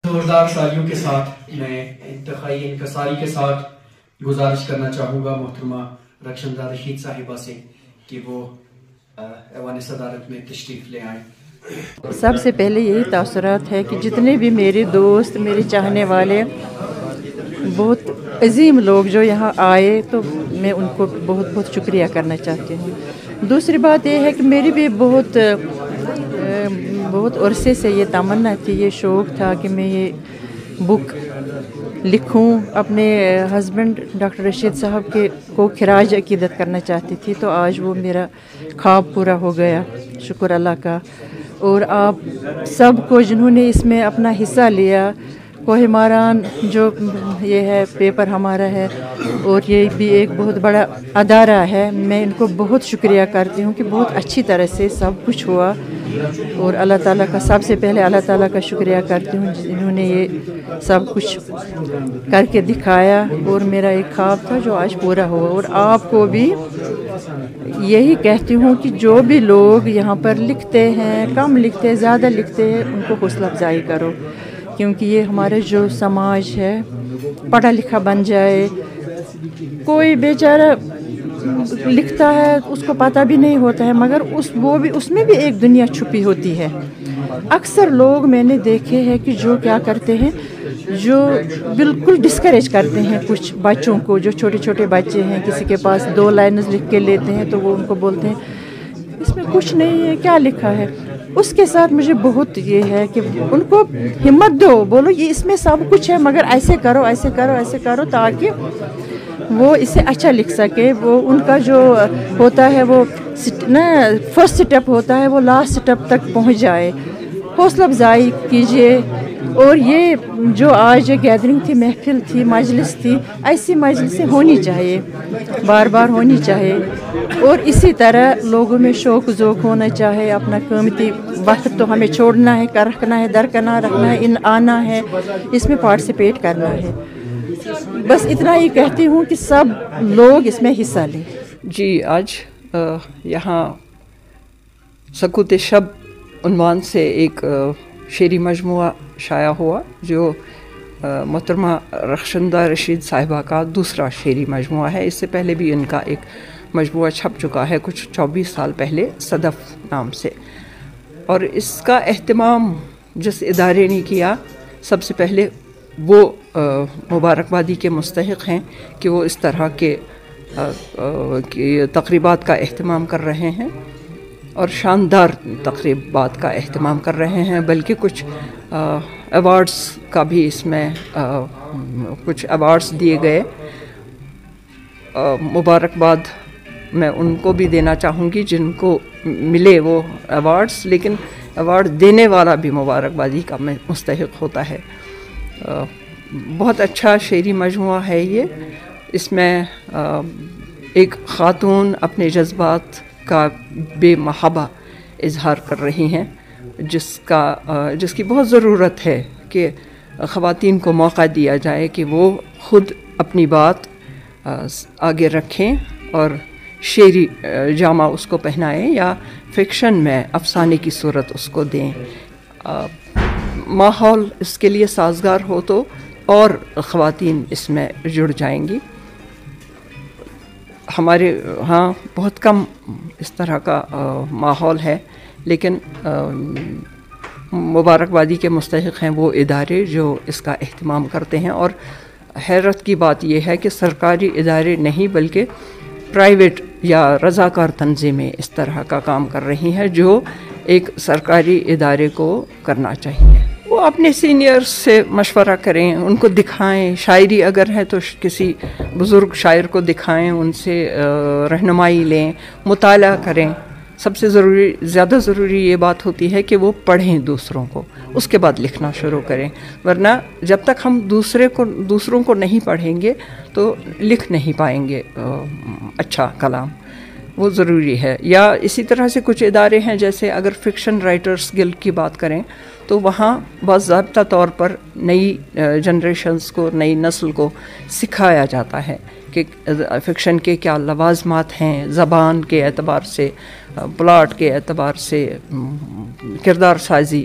زوردار تالیوں کے ساتھ میں انتہائی انکساری کے ساتھ گزارش کرنا چاہوں گا محترمہ رخشندہ رشید صاحبہ سے کہ وہ ایوان صدارت میں تشریف لے آئیں۔ سب سے پہلے یہی تاثرات ہے کہ جتنے بھی میرے دوست، میرے چاہنے والے، بہت عظیم لوگ جو یہاں آئے، تو میں ان کو بہت بہت شکریہ کرنا چاہتی ہوں۔ دوسری بات یہ ہے کہ میری بھی بہت عرصے سے یہ تمنا تھی، یہ شوق تھا کہ میں یہ بک لکھوں۔ اپنے ہسبینڈ ڈاکٹر رشید صاحب کو خراج عقیدت کرنا چاہتی تھی، تو آج وہ میرا خواب پورا ہو گیا، شکر اللہ کا۔ اور آپ سب کو جنہوں نے اس میں اپنا حصہ لیا، کوہ ماران جو یہ ہے پیپر ہمارا ہے، اور یہ بھی ایک بہت بڑا ادارہ ہے، میں ان کو بہت شکریہ کرتی ہوں کہ بہت اچھی طرح سے سب کچھ ہوا۔ اور اللہ تعالیٰ کا سب سے پہلے اللہ تعالیٰ کا شکریہ کرتی ہوں جنہوں نے یہ سب کچھ کر کے دکھایا، اور میرا ایک خواب تھا جو آج پورا ہوا۔ اور آپ کو بھی یہی کہتی ہوں کہ جو بھی لوگ یہاں پر لکھتے ہیں، کم لکھتے ہیں، زیادہ لکھتے ہیں، ان کو حوصلہ افزائی کرو، کیونکہ یہ ہمارے جو سماج ہے پڑھا لکھا بن جائے۔ کوئی بیچارہ لکھتا ہے، اس کو پتہ بھی نہیں ہوتا ہے، مگر اس میں بھی ایک دنیا چھپی ہوتی ہے۔ اکثر لوگ میں نے دیکھے ہیں کہ جو کیا کرتے ہیں، جو بالکل ڈسکریج کرتے ہیں کچھ بچوں کو، جو چھوٹے چھوٹے بچے ہیں، کسی کے پاس 2 لائنز لکھ کے لیتے ہیں تو وہ ان کو بولتے ہیں اس میں کچھ نہیں ہے، کیا لکھا ہے۔ اس کے ساتھ مجھے بہت یہ ہے کہ ان کو ہمت دو، بولو یہ اس میں سب کچھ ہے، مگر ایسے کرو ایسے کرو ایسے کرو، تاکہ وہ اسے اچھا لکھ سکے۔ وہ ان کا جو ہوتا ہے وہ فرسٹ سٹیپ ہوتا ہے، وہ لاسٹ سٹیپ تک پہنچ جائے۔ حوصلہ افزائی کیجیے۔ اور یہ جو آج گیدرنگ تھی، محفل تھی، مجلس تھی، ایسی مجلسیں ہونی چاہیے، بار بار ہونی چاہیے۔ اور اسی طرح لوگوں میں شوق ذوق ہونا چاہے۔ اپنا قیمتی وقت تو ہمیں چھوڑنا ہے، رکھنا ہے، درکنار رکھنا ہے، آنا ہے، اس میں پارٹیسپیٹ کرنا ہے۔ بس اتنا ہی کہتی ہوں کہ سب لوگ اس میں حصہ لیں۔ جی، آج یہاں سکوت شب عنوان سے ایک شعری مجموعہ شائع ہوا، جو محترمہ رخشندہ رشید صاحبہ کا دوسرا شعری مجموعہ ہے۔ اس سے پہلے بھی ان کا ایک مجموعہ چھپ چکا ہے کچھ 24 سال پہلے، صدف نام سے۔ اور اس کا اہتمام جس ادارے نے کیا، سب سے پہلے وہ مبارکبادی کے مستحق ہیں کہ وہ اس طرح کے تقریبات کا اہتمام کر رہے ہیں، اور شاندار تقریبات کا اہتمام کر رہے ہیں۔ بلکہ کچھ ایوارڈز کا بھی اس میں کچھ ایوارڈز دیے گئے۔ مبارکباد میں ان کو بھی دینا چاہوں گی جن کو ملے وہ ایوارڈز، لیکن ایوارڈ دینے والا بھی مبارکبادی کا مستحق ہوتا ہے۔ بہت اچھا شعری مجموعہ ہے یہ۔ اس میں ایک خاتون اپنے جذبات کا بے محابہ اظہار کر رہی ہیں، جس کی بہت ضرورت ہے کہ خواتین کو موقع دیا جائے کہ وہ خود اپنی بات آگے رکھیں اور شعری جامہ اس کو پہنائیں، یا فکشن میں افسانے کی صورت اس کو دیں۔ ماحول اس کے لیے سازگار ہو تو اور خواتین اس میں جڑ جائیں گی۔ ہمارے ہاں بہت کم اس طرح کا ماحول ہے، لیکن مبارکبادی کے مستحق ہیں وہ ادارے جو اس کا اہتمام کرتے ہیں۔ اور حیرت کی بات یہ ہے کہ سرکاری ادارے نہیں بلکہ پرائیویٹ یا رضاکار تنظیمیں اس طرح کا کام کر رہی ہیں، جو ایک سرکاری ادارے کو کرنا چاہیے۔ وہ اپنے سینئرز سے مشورہ کریں، ان کو دکھائیں، شاعری اگر ہے تو کسی بزرگ شاعر کو دکھائیں، ان سے رہنمائی لیں، مطالعہ کریں۔ سب سے زیادہ ضروری یہ بات ہوتی ہے کہ وہ پڑھیں دوسروں کو، اس کے بعد لکھنا شروع کریں، ورنہ جب تک ہم دوسروں کو نہیں پڑھیں گے تو لکھ نہیں پائیں گے اچھا کلام۔ وہ ضروری ہے۔ یا اسی طرح سے کچھ ادارے ہیں، جیسے اگر فکشن رائٹرز گلڈ کی بات کریں تو وہاں باضابطہ طور پر نئی جنریشنز کو، نئی نسل کو سکھایا جاتا ہے کہ فکشن کے کیا لوازمات ہیں، زبان کے اعتبار سے، پلاٹ کے اعتبار سے، کردار سازی